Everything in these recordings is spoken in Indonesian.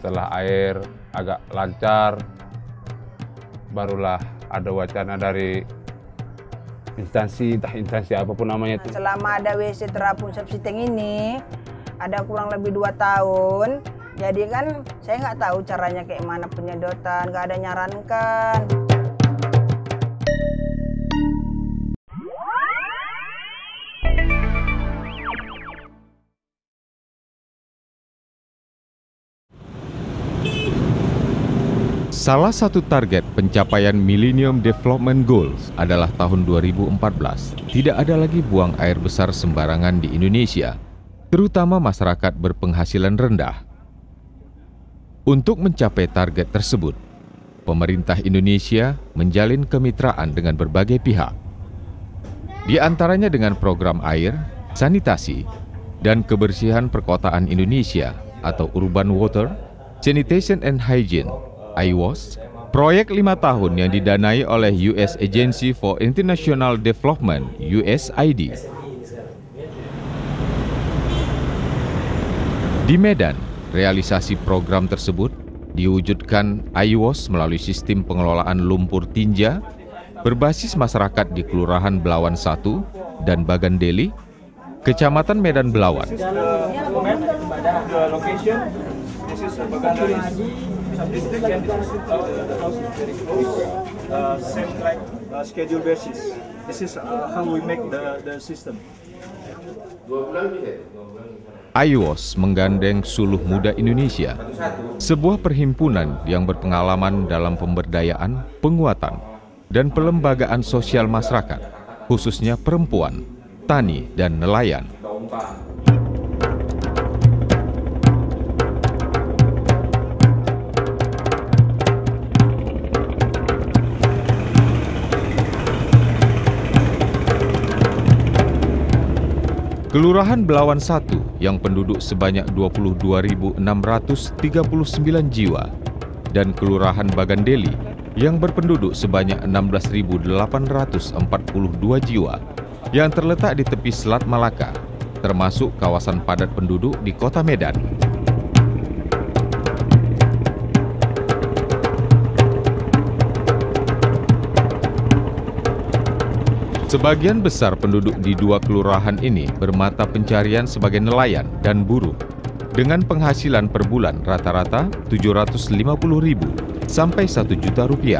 Setelah air agak lancar, barulah ada wacana dari instansi, entah instansi apapun namanya itu. Selama ada WC terapung septic tank ini, ada kurang lebih 2 tahun. Jadi kan saya nggak tahu caranya kayak mana penyedotan, nggak ada nyarankan. Salah satu target pencapaian Millennium Development Goals adalah tahun 2014. Tidak ada lagi buang air besar sembarangan di Indonesia, terutama masyarakat berpenghasilan rendah. Untuk mencapai target tersebut, pemerintah Indonesia menjalin kemitraan dengan berbagai pihak. Di antaranya dengan program air, sanitasi, dan kebersihan perkotaan Indonesia atau Urban Water, Sanitation and Hygiene, IWOS, proyek 5 tahun yang didanai oleh US Agency for International Development, USAID. Di Medan, realisasi program tersebut diwujudkan IWOS melalui sistem pengelolaan lumpur tinja berbasis masyarakat di Kelurahan Belawan 1 dan Bagandeli, Kecamatan Medan Belawan. Schedule basis. This is how we make the system. IWOS menggandeng Suluh Muda Indonesia, sebuah perhimpunan yang berpengalaman dalam pemberdayaan, penguatan, dan pelembagaan sosial masyarakat, khususnya perempuan, tani, dan nelayan. Kelurahan Belawan 1 yang penduduk sebanyak 22.639 jiwa dan Kelurahan Bagandeli yang berpenduduk sebanyak 16.842 jiwa yang terletak di tepi Selat Malaka, termasuk kawasan padat penduduk di Kota Medan. Sebagian besar penduduk di 2 kelurahan ini bermata pencarian sebagai nelayan dan buruh dengan penghasilan per bulan rata-rata Rp750.000 sampai Rp1.000.000.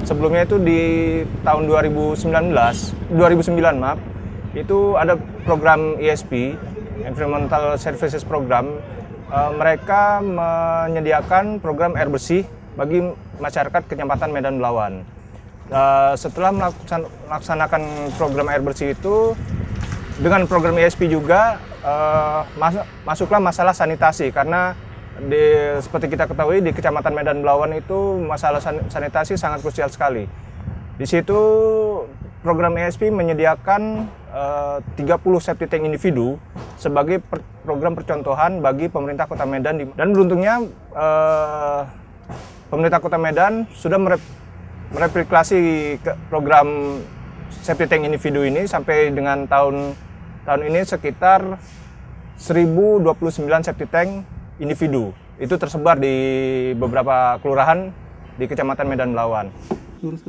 Sebelumnya itu di tahun 2009 itu ada program ESP, Environmental Services Program. Mereka menyediakan program air bersih bagi masyarakat Kecamatan Medan Belawan. Setelah melaksanakan program air bersih itu, dengan program ESP juga masuklah masalah sanitasi, karena seperti kita ketahui di Kecamatan Medan Belawan itu masalah sanitasi sangat krusial sekali. Di situ program ESP menyediakan 30 septic tank individu sebagai program percontohan bagi pemerintah Kota Medan, dan beruntungnya pemerintah Kota Medan sudah mereplikasi ke program septic tank individu ini sampai dengan tahun ini sekitar 1029 septic tank individu. Itu tersebar di beberapa kelurahan di Kecamatan Medan Belawan.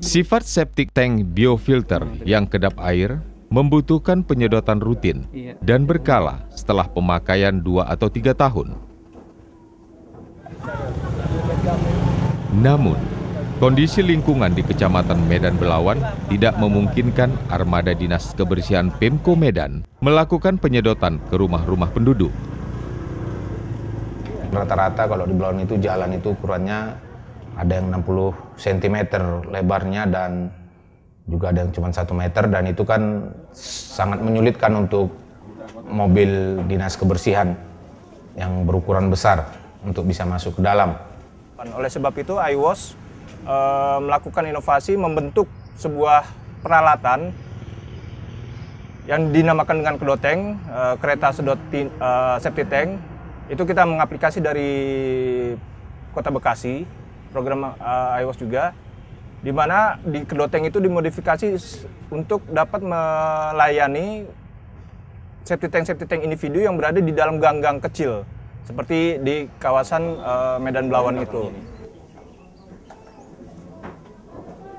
Sifat septic tank biofilter yang kedap air membutuhkan penyedotan rutin dan berkala setelah pemakaian 2 atau 3 tahun. Namun, kondisi lingkungan di Kecamatan Medan Belawan tidak memungkinkan armada Dinas Kebersihan Pemko Medan melakukan penyedotan ke rumah-rumah penduduk. Rata-rata kalau di Belawan itu jalan itu ukurannya ada yang 60 cm lebarnya dan juga ada yang cuma 1 meter, dan itu kan sangat menyulitkan untuk mobil Dinas Kebersihan yang berukuran besar untuk bisa masuk ke dalam. Oleh sebab itu IWOS melakukan inovasi, membentuk sebuah peralatan yang dinamakan dengan kedoteng, kereta sedot septic tank. Itu kita mengaplikasi dari Kota Bekasi, program IWOS juga, di mana di kedoteng itu dimodifikasi untuk dapat melayani safety tank individu yang berada di dalam gang-gang kecil, seperti di kawasan Medan Belawan itu.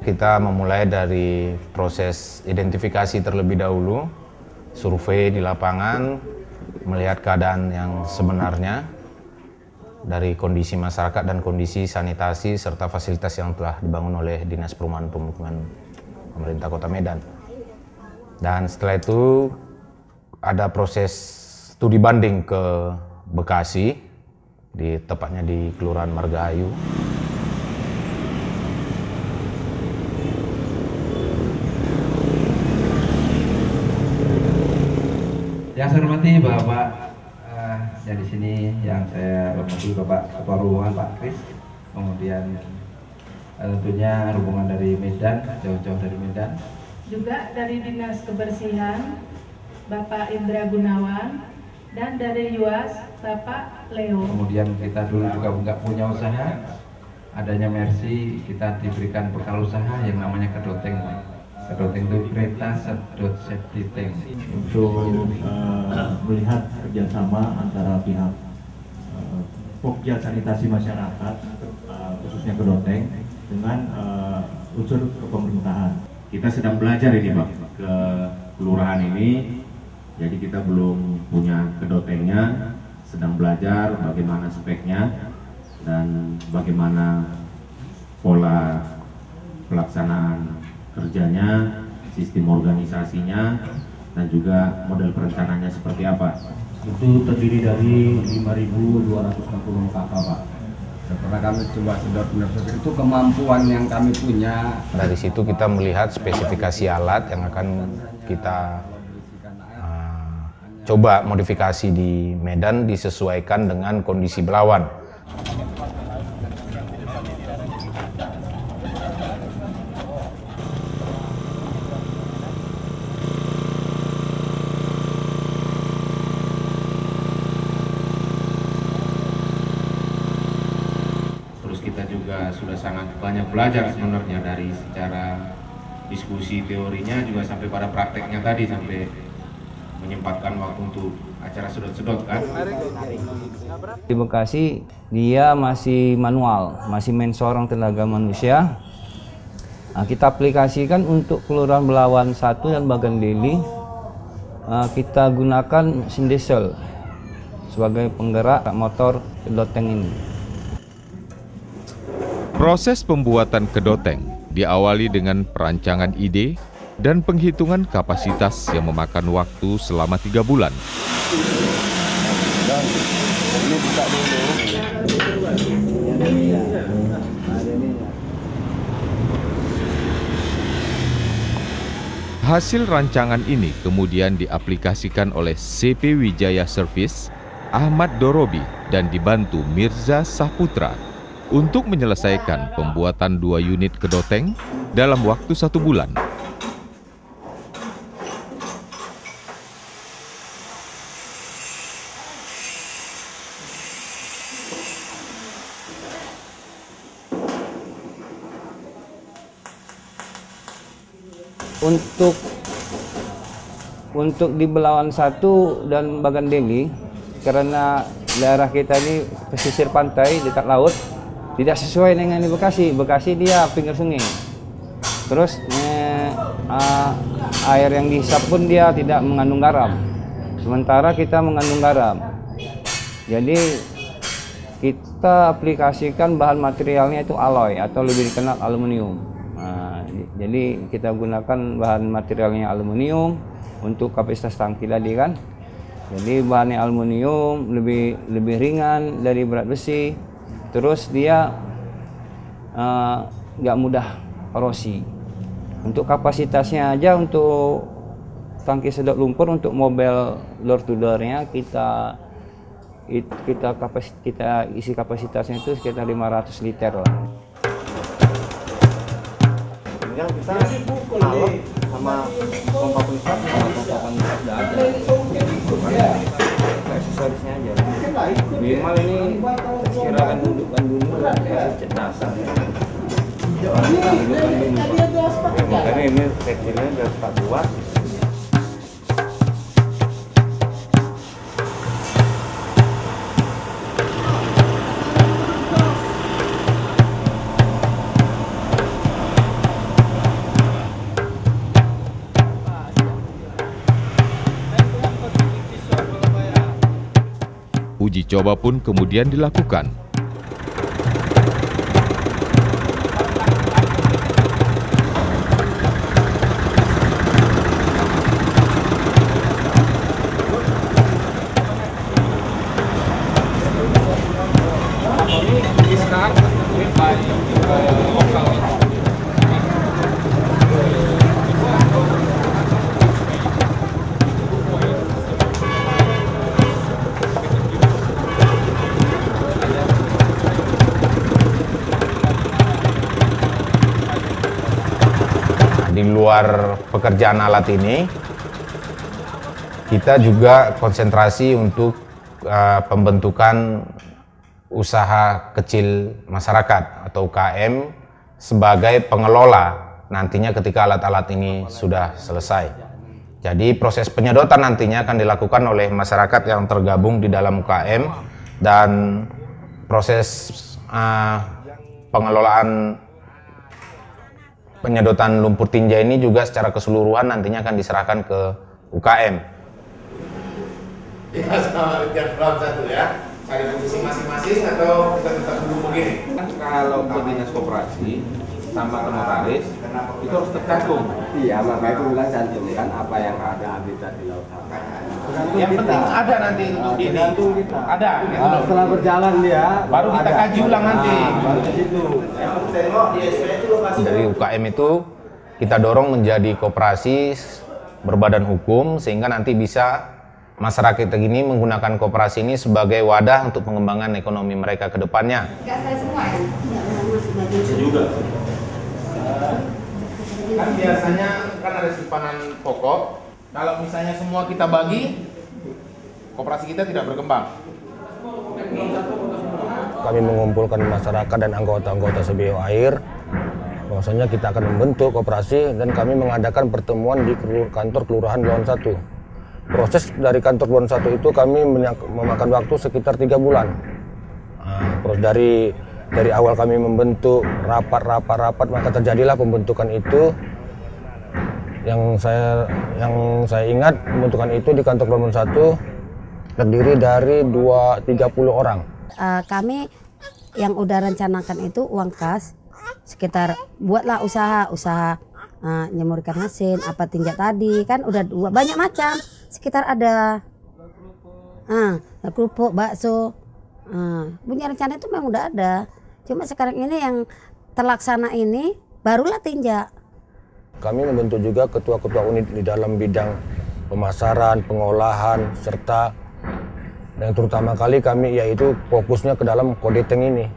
Kita memulai dari proses identifikasi terlebih dahulu, survei di lapangan, melihat keadaan yang sebenarnya dari kondisi masyarakat dan kondisi sanitasi serta fasilitas yang telah dibangun oleh Dinas Perumahan Pemukiman Pemerintah Kota Medan. Dan setelah itu ada proses studi banding ke Bekasi, tepatnya di Kelurahan Margahayu. Yang saya hormati Bapak yang di sini, yang saya hormati Bapak Ketua Ruangan Pak Kris, kemudian tentunya hubungan dari Medan, jauh-jauh dari Medan. Juga dari Dinas Kebersihan Bapak Indra Gunawan, dan dari UAS Bapak Leo. Kemudian kita dulu juga nggak punya usaha, adanya Mercy kita diberikan bekal usaha yang namanya kedoteng. Kedoteng itu kereta sedot safety tank. Untuk melihat kerjasama antara pihak Pokja Sanitasi Masyarakat, khususnya kedoteng, dengan unsur kepemerintahan. Kita sedang belajar ini Pak, ke kelurahan ini, jadi kita belum punya kedotengnya, sedang belajar bagaimana speknya dan bagaimana pola pelaksanaan kerjanya, sistem organisasinya, dan juga model perencanaannya seperti apa. Itu terdiri dari 5.260 kakak Pak. Setelah kami coba sedot itu kemampuan yang kami punya. Dari situ kita melihat spesifikasi alat yang akan kita coba modifikasi di Medan disesuaikan dengan kondisi Belawan. Sudah sangat banyak belajar sebenarnya dari secara diskusi teorinya juga sampai pada prakteknya tadi, sampai menyempatkan waktu untuk acara sedot-sedot kan. Di Bekasi dia masih manual, masih main seorang tenaga manusia. Nah, kita aplikasikan untuk Kelurahan Belawan 1 dan Bagandeli. Kita gunakan mesin diesel sebagai penggerak motor kedoteng ini. Proses pembuatan kedoteng diawali dengan perancangan ide dan penghitungan kapasitas yang memakan waktu selama 3 bulan. Hasil rancangan ini kemudian diaplikasikan oleh CP Wijaya Service, Ahmad Dorobi, dan dibantu Mirza Saputra untuk menyelesaikan pembuatan 2 unit kedoteng dalam waktu 1 bulan. Untuk di Belawan 1 dan Bagandeli, karena daerah kita ini pesisir pantai dekat laut, tidak sesuai dengan di Bekasi. Bekasi dia pinggir sungai. Terus air yang dihisap pun dia tidak mengandung garam. Sementara kita mengandung garam. Jadi kita aplikasikan bahan materialnya itu alloy atau lebih dikenal aluminium. Jadi kita gunakan bahan materialnya aluminium untuk kapasitas tangki tadi kan. Jadi bahannya aluminium, lebih ringan dari berat besi. Terus dia nggak mudah korosi. Untuk kapasitasnya aja, untuk tangki sedot lumpur untuk mobil door to doornya kita isi kapasitasnya itu sekitar 500 liter lah. Tinggal kita alok sama pompa penyesap udah ada. Aksesorisnya aja. Minimal ini sekirakan dudukkan dulu cerdasan. Dudukkan dulu. Makanya ini kecilnya udah 4 buat. Uji coba pun kemudian dilakukan. Di luar pekerjaan alat ini, kita juga konsentrasi untuk pembentukan usaha kecil masyarakat atau UKM sebagai pengelola nantinya ketika alat-alat ini sudah selesai. Jadi proses penyedotan nantinya akan dilakukan oleh masyarakat yang tergabung di dalam UKM, dan proses pengelolaan penyedotan lumpur tinja ini juga secara keseluruhan nantinya akan diserahkan ke UKM. Ya, sama tiap round satu ya, cari posisi masing-masing atau kita tetap dulu begini? Kalau ke dinas koperasi sama notaris itu harus tercantum. Iya, makanya aku bilang cantumkan apa yang ada habitat di laut. Yang penting ada nanti untuk ini. Ada. Gitu loh. Setelah berjalan dia, baru kita kaji ulang nanti. Baru di situ. Dari UKM itu kita dorong menjadi koperasi berbadan hukum sehingga nanti bisa masyarakat ini menggunakan koperasi ini sebagai wadah untuk pengembangan ekonomi mereka ke depannya. Enggak saya semua ya? Bisa juga. Kan biasanya kan ada simpanan pokok. Kalau misalnya semua kita bagi, koperasi kita tidak berkembang. Kami mengumpulkan masyarakat dan anggota-anggota SBO Air, bahwasanya kita akan membentuk koperasi dan kami mengadakan pertemuan di kantor Kelurahan Blawan 1. Proses dari kantor Blawan 1 itu kami memakan waktu sekitar 3 bulan. Proses dari awal kami membentuk rapat, maka terjadilah pembentukan itu. Yang saya ingat pembentukan itu di kantor Blawan 1 terdiri dari 30 orang. Kami yang udah rencanakan itu uang kas sekitar buatlah usaha nyemur ikan asin, apa tinja tadi kan udah banyak macam sekitar ada kerupuk, bakso, punya rencana itu memang udah ada. Cuma sekarang ini yang terlaksana ini barulah tinja. Kami membentuk juga ketua-ketua unit di dalam bidang pemasaran, pengolahan, serta yang terutama kali kami yaitu fokusnya ke dalam kode tank ini.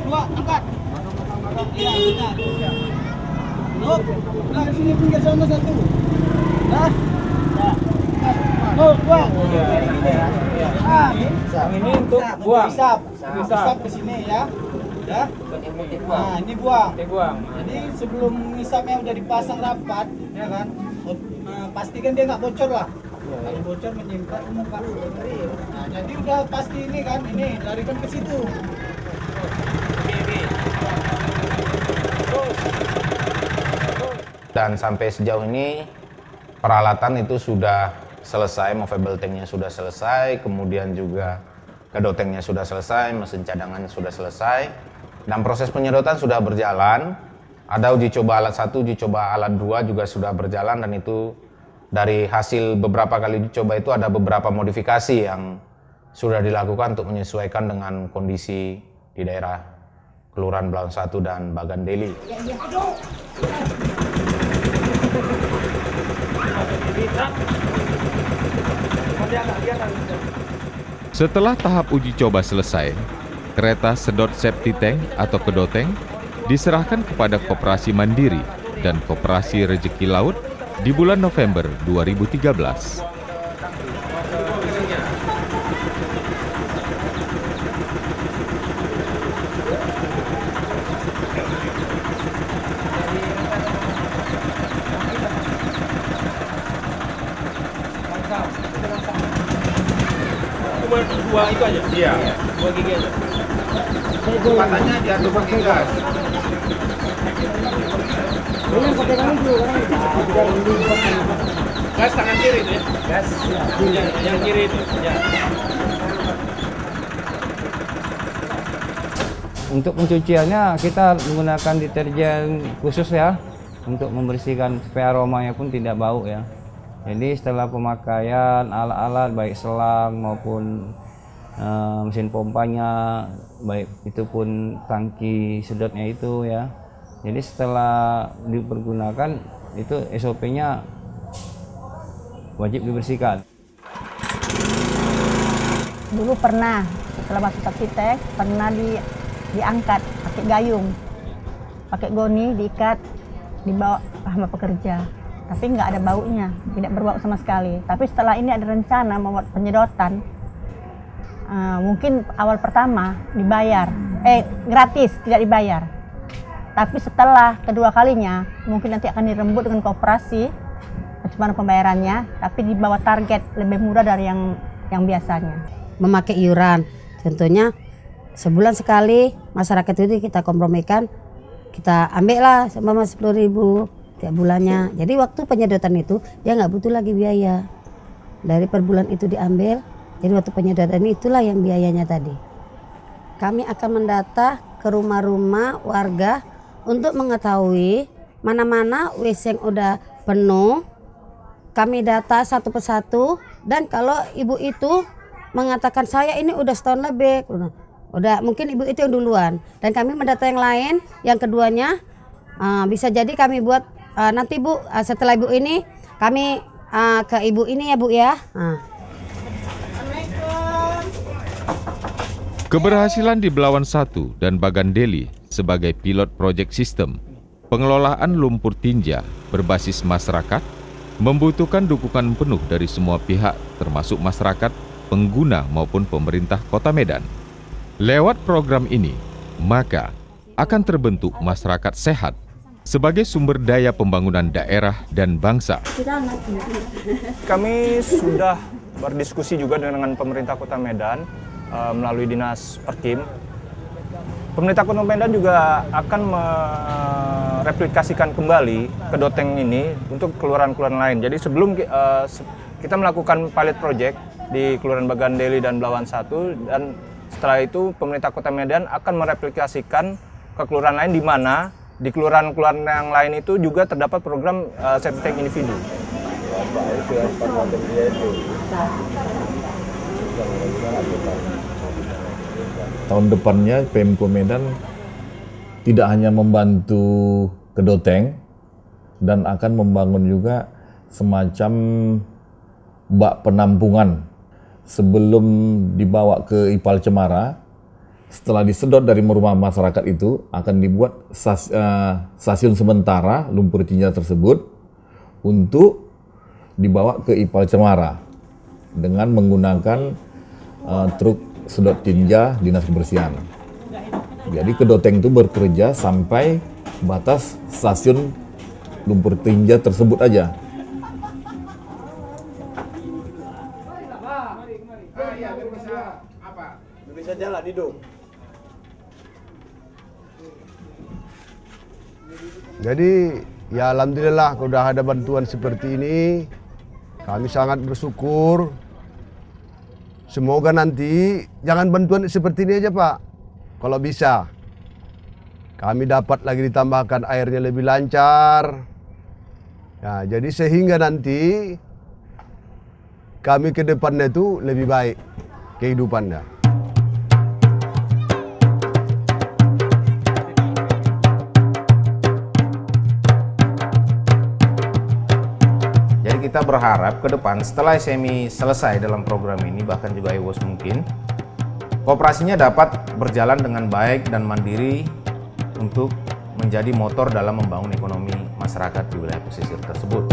Dua, angkat. Iya, benar. Nah, sini pinggir sana satu. Dah. Buang. Ini untuk buang. Hisap ke sini ya. Ya. Nah, ini buang. Jadi sebelum hisapnya udah dipasang rapat, ya kan? Pastikan dia nggak bocor lah. Kalau bocor menyimpan muka. Nah, jadi udah pasti ini kan, ini larikan ke situ. Dan sampai sejauh ini peralatan itu sudah selesai, movable tanknya sudah selesai, kemudian juga kedot tanknya sudah selesai, mesin cadangannya sudah selesai, dan proses penyedotan sudah berjalan. Ada uji coba alat 1, uji coba alat 2 juga sudah berjalan, dan itu dari hasil beberapa kali uji coba itu ada beberapa modifikasi yang sudah dilakukan untuk menyesuaikan dengan kondisi di daerah Kelurahan Blawan 1 dan Bagandeli. Setelah tahap uji coba selesai, kereta sedot safety tank atau kedoteng diserahkan kepada Koperasi Mandiri dan Koperasi Rezeki Laut di bulan November 2013. dua itu aja? Iya. 2 gigi aja. Kecepatannya diatur pakai gas. Gas tangan kiri itu ya? Gas yang kiri itu. Ya. Untuk pencuciannya kita menggunakan deterjen khusus ya, untuk membersihkan supaya aromanya pun tidak bau ya. Jadi setelah pemakaian alat-alat baik selang maupun mesin pompanya, baik itu pun tangki sedotnya itu ya. Jadi setelah dipergunakan itu SOP-nya wajib dibersihkan. Dulu pernah setelah masuk Sapsitek pernah diangkat pakai gayung, pakai goni diikat, dibawa sama pekerja. Tapi nggak ada baunya, tidak berbau sama sekali. Tapi setelah ini ada rencana membuat penyedotan, mungkin awal pertama dibayar, gratis, tidak dibayar. Tapi setelah kedua kalinya, mungkin nanti akan dirembuk dengan koperasi, bagaimana pembayarannya, tapi di bawah target, lebih murah dari yang biasanya. Memakai iuran, tentunya sebulan sekali masyarakat itu kita kompromikan, kita ambil lah sama 10.000 tiap bulannya. Jadi waktu penyedotan itu dia nggak butuh lagi biaya. Dari per bulan itu diambil, jadi waktu penyedotan itulah yang biayanya tadi. Kami akan mendata ke rumah-rumah warga untuk mengetahui mana-mana WC yang udah penuh. Kami data satu persatu, dan kalau ibu itu mengatakan saya ini udah setahun lebih, udah mungkin ibu itu yang duluan, dan kami mendata yang lain, yang keduanya bisa jadi kami buat nanti Bu, setelah ibu ini kami ke ibu ini ya Bu ya. Keberhasilan di Belawan 1 dan Bagan Deli sebagai pilot proyek sistem pengelolaan lumpur tinja berbasis masyarakat membutuhkan dukungan penuh dari semua pihak, termasuk masyarakat, pengguna maupun pemerintah Kota Medan. Lewat program ini, maka akan terbentuk masyarakat sehat sebagai sumber daya pembangunan daerah dan bangsa. Kami sudah berdiskusi juga dengan pemerintah Kota Medan melalui Dinas Perkim. Pemerintah Kota Medan juga akan mereplikasikan kembali kedoteng ini untuk kelurahan-kelurahan lain. Jadi sebelum kita melakukan pilot project di Kelurahan Bagan Deli dan Belawan 1, dan setelah itu pemerintah Kota Medan akan mereplikasikan ke kelurahan lain, di mana di kelurahan-kelurahan yang lain itu juga terdapat program septic tank individu. Tahun depannya Pemko Medan tidak hanya membantu kedoteng dan akan membangun juga semacam bak penampungan sebelum dibawa ke Ipal Cemara. Setelah disedot dari rumah masyarakat itu akan dibuat stasiun sementara lumpur tinja tersebut untuk dibawa ke Ipal Cemara dengan menggunakan truk sedot tinja Dinas Kebersihan. Jadi kedoteng itu bekerja sampai batas stasiun lumpur tinja tersebut aja. Bisa jalan hidup. Jadi ya alhamdulillah sudah ada bantuan seperti ini. Kami sangat bersyukur. Semoga nanti jangan bantuan seperti ini aja Pak. Kalau bisa kami dapat lagi ditambahkan airnya lebih lancar. Ya, jadi sehingga nanti kami ke depannya itu lebih baik kehidupannya. Kita berharap ke depan setelah SMI selesai dalam program ini, bahkan juga EWOS mungkin, koperasinya dapat berjalan dengan baik dan mandiri untuk menjadi motor dalam membangun ekonomi masyarakat di wilayah pesisir tersebut.